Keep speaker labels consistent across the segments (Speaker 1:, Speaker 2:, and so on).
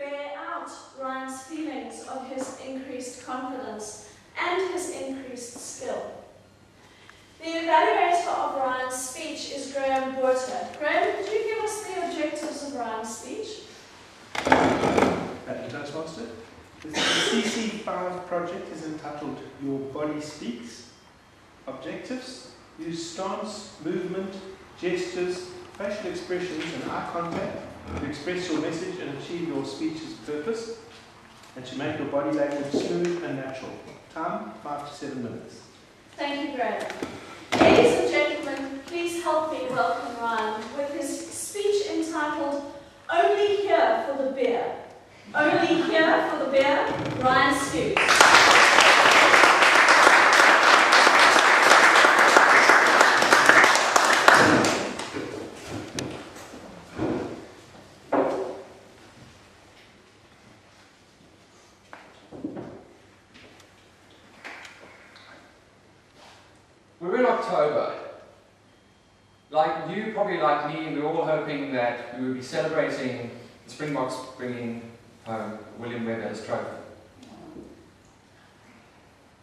Speaker 1: bear out Ryan's feelings of his increased confidence and his increased skill. The evaluator of Ryan's speech is Graham Buerter. Graham, could you give us the objectives of Ryan's speech?
Speaker 2: Thank you, Toastmaster. The CC5 project is entitled Your Body Speaks. Objectives: use stance, movement, gestures, facial expressions and eye contact to express your message and achieve your speech's purpose, and to make your body language smooth and natural. Time, 5 to 7 minutes.
Speaker 1: Thank you, Graham. Ladies and gentlemen, please help me welcome Ryan with his speech entitled Only Here for the Beer. Only Here for the Beer, Ryan Skuse.
Speaker 3: We're in October. Like you, probably like me, we're all hoping that we will be celebrating the Springboks bringing home William Webber's trophy.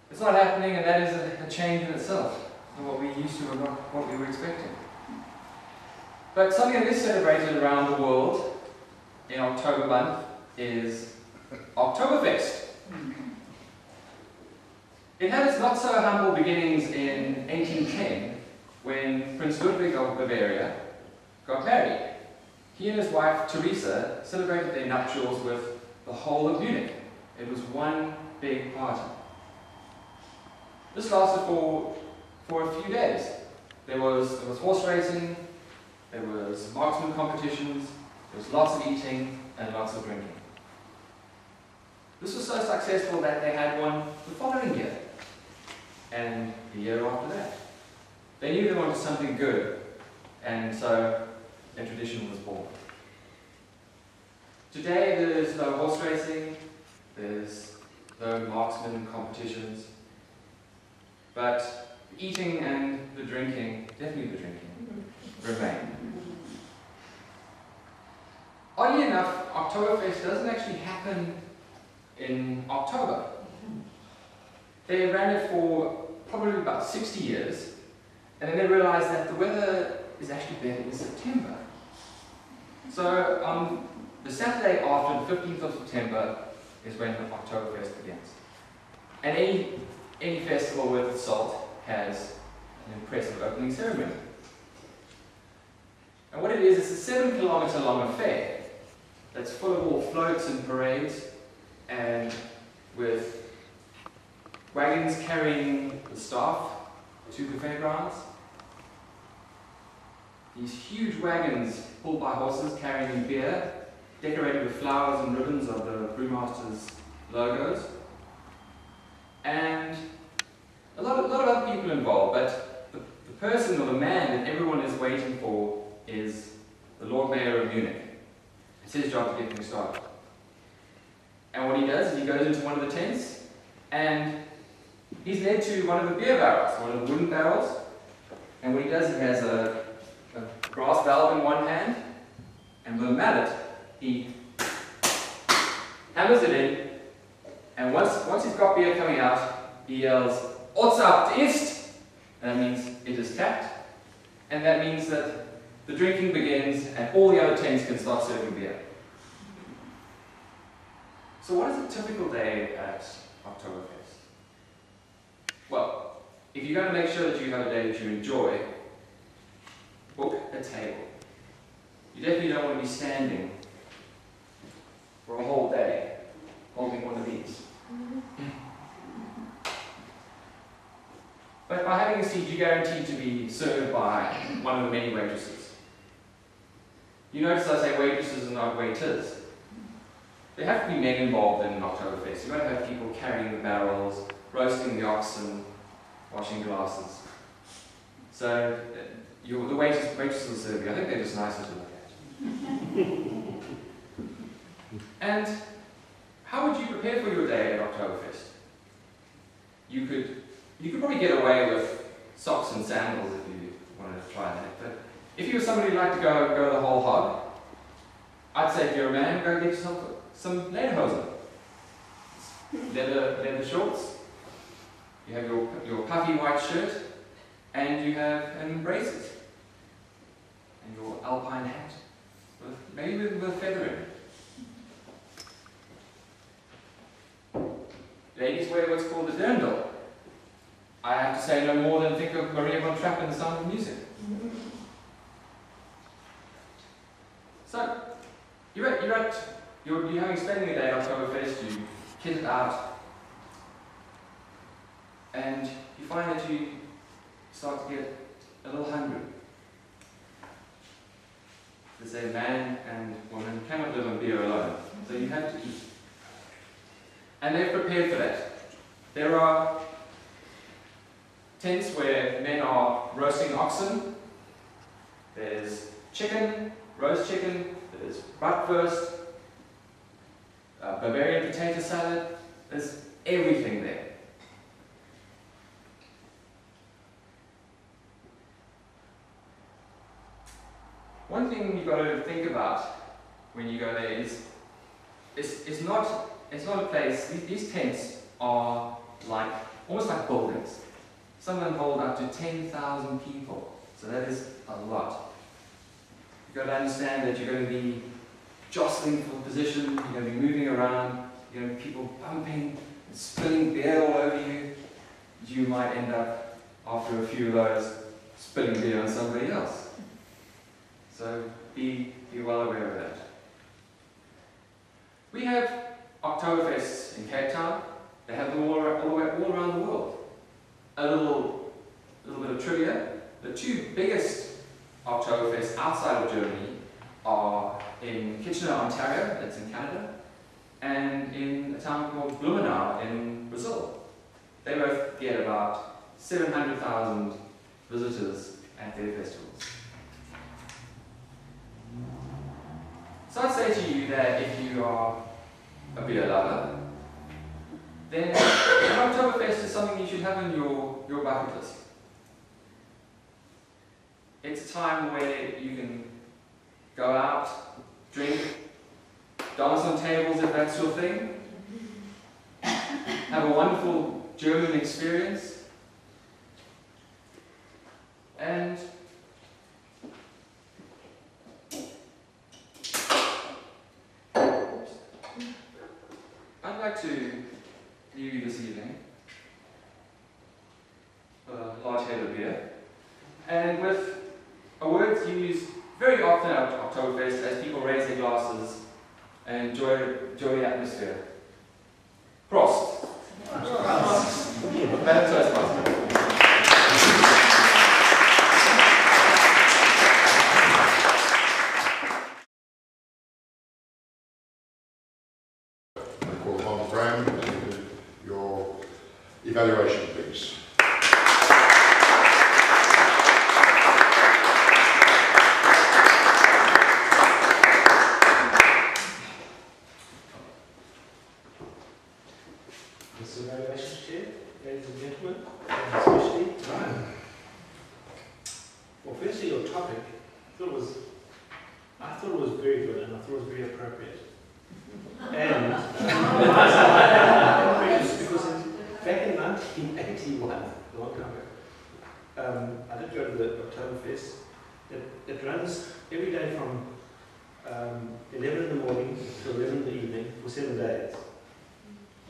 Speaker 3: It's not happening, and that is a change in itself from what we used to and not what we were expecting. But something that is celebrated around the world in October month is Oktoberfest. It had its not so humble beginnings in 1810 when Prince Ludwig of Bavaria got married. He and his wife Teresa celebrated their nuptials with the whole of Munich. It was one big party. This lasted for a few days. There was horse racing, there was marksman competitions, there was lots of eating and lots of drinking. This was so successful that they had one the following year, and the year after that. They knew they wanted something good, and so a tradition was born. Today there's no horse racing, there's no marksman competitions, but the eating and the drinking, definitely the drinking, remain. Oddly enough, Oktoberfest doesn't actually happen in October. They ran it for probably about 60 years, and then they realized that the weather is actually better in September. So on the Saturday after the 15th of September is when Oktoberfest begins. And any festival worth its salt has an impressive opening ceremony. And what it is, it's a 7-kilometer long affair that's full of all floats and parades, and with wagons carrying the staff to the fairgrounds. These huge wagons pulled by horses carrying beer, decorated with flowers and ribbons of the brewmaster's logos. And a lot of other people involved, but the person or the man that everyone is waiting for is the Lord Mayor of Munich. It's his job to get things started. And what he does is he goes into one of the tents, and he's led to one of the beer barrels, one of the wooden barrels. And what he does, he has a brass valve in one hand, and with a mallet, he hammers it in, and once he's got beer coming out, he yells, "Ortsabend ist!" And that means it is tapped, and that means that the drinking begins and all the other tents can start serving beer. So what is a typical day at Oktoberfest? Well, if you're going to make sure that you have a day that you enjoy, book a table. You definitely don't want to be standing for a whole day holding one of these. But by having a seat, you're guaranteed to be served by one of the many waitresses. You notice I say waitresses and not waiters. There have to be men involved in an Oktoberfest. You've got to have people carrying the barrels, roasting the oxen, washing glasses. So the waitresses will serve you. I think they're just nicer to look at. And how would you prepare for your day at Oktoberfest? You could probably get away with socks and sandals if you wanted to try that. But if you were somebody who'd like to go the whole hog, I'd say if you're a man, go get yourself some lederhosen, leather shorts. You have your puffy white shirt, and you have braces, and your alpine hat, maybe with a feather in it. Ladies wear what's called a dirndl. I have to say no more than think of Maria von Trapp and The Sound of Music. So, you're having spending a day at Oktoberfest, you kit it out, and you find that you start to get a little hungry. They say man and woman cannot live on beer alone, so you have to eat. And they're prepared for that. There are tents where men are roasting oxen. There's chicken, roast chicken, there's bratwurst, Bavarian potato salad, there's everything there. One thing you've got to think about when you go there is it's not a place. These tents are like almost like buildings. Some of them hold up to 10,000 people, so that is a lot. You've got to understand that you're going to be jostling for position, you're going to be moving around, you're going to be people bumping and spilling beer all over you. You might end up, after a few of those, spilling beer on somebody else. So be well aware of that. We have Oktoberfests in Cape Town. They have them all around the world. A little bit of trivia. The two biggest Oktoberfests outside of Germany are in Kitchener, Ontario, that's in Canada, and in a town called Blumenau in Brazil. They both get about 700,000 visitors at their festivals. So I'd say to you that if you are a beer lover, then an Oktoberfest is something you should have in your bucket list. It's a time where you can go out, drink, dance on tables if that's your thing, have a wonderful German experience, and I'd like to leave you this evening with a large head of beer, and with a word used very often at Oktoberfest as people raise their glasses and enjoy the atmosphere. Prost! Better toast, Martin.
Speaker 4: I call upon Graham to do your evaluation, please.
Speaker 2: This evaluation chair, ladies and gentlemen, and especially Ryan. Well, firstly, your topic, I thought it was very good, and I thought it was very appropriate. And because back in 1981, a long time ago, I did go to the Oktoberfest. It runs every day from 11 in the morning to 11 in the evening for 7 days.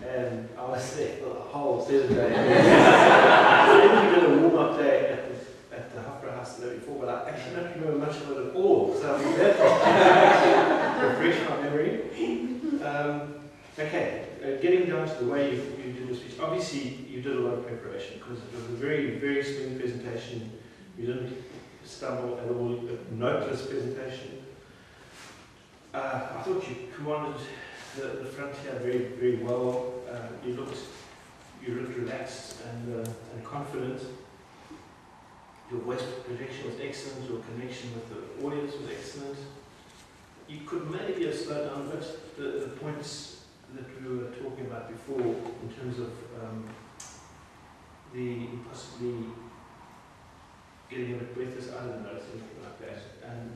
Speaker 2: And I was there for the whole 7 days. Then we did a warm-up day at the Hofbrauhaus the day before, but I actually don't remember much of it at all, so I'm glad to refresh my memory. Okay, getting down to the way you did your speech, obviously you did a lot of preparation because it was a very, very smooth presentation. You didn't stumble at all, a noteless presentation. I thought you commanded the front here very, very well. You looked relaxed and confident. Your voice projection was excellent. Your connection with the audience was excellent. You could maybe have slowed down a bit the points that we were talking about before in terms of the possibly getting a bit breathless. I don't know, something like that. And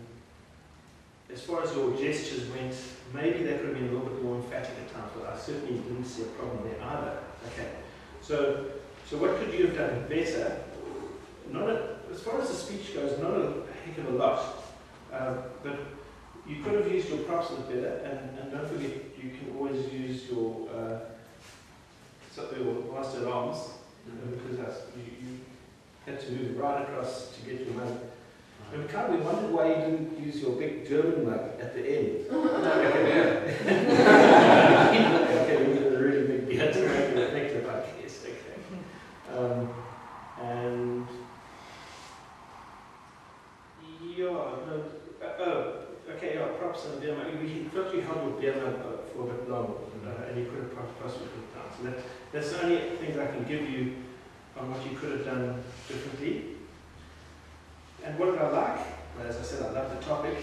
Speaker 2: as far as your gestures went, maybe they could have been a little bit more emphatic at times, but I certainly didn't see a problem there either. Okay, so what could you have done better? As far as the speech goes, not a heck of a lot, but you could have used your props a bit better, and don't forget, you can always use your bastard arms, because you had to move right across to get your mug. And we wondered why you didn't use your big German mug at the end. Okay, we did a really big beer to make it effective, I guess. Okay. And props and beer mug. We thought you held your beer mug for a bit long, and you could have possibly put it down. So that's the only things I can give you on what you could have done differently. And what did I like? Well, as I said, I love the topic,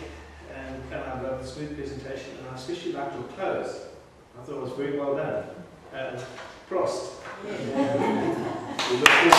Speaker 2: and I love the smooth presentation, and I especially liked your close. I thought it was very well done. Prost. We look forward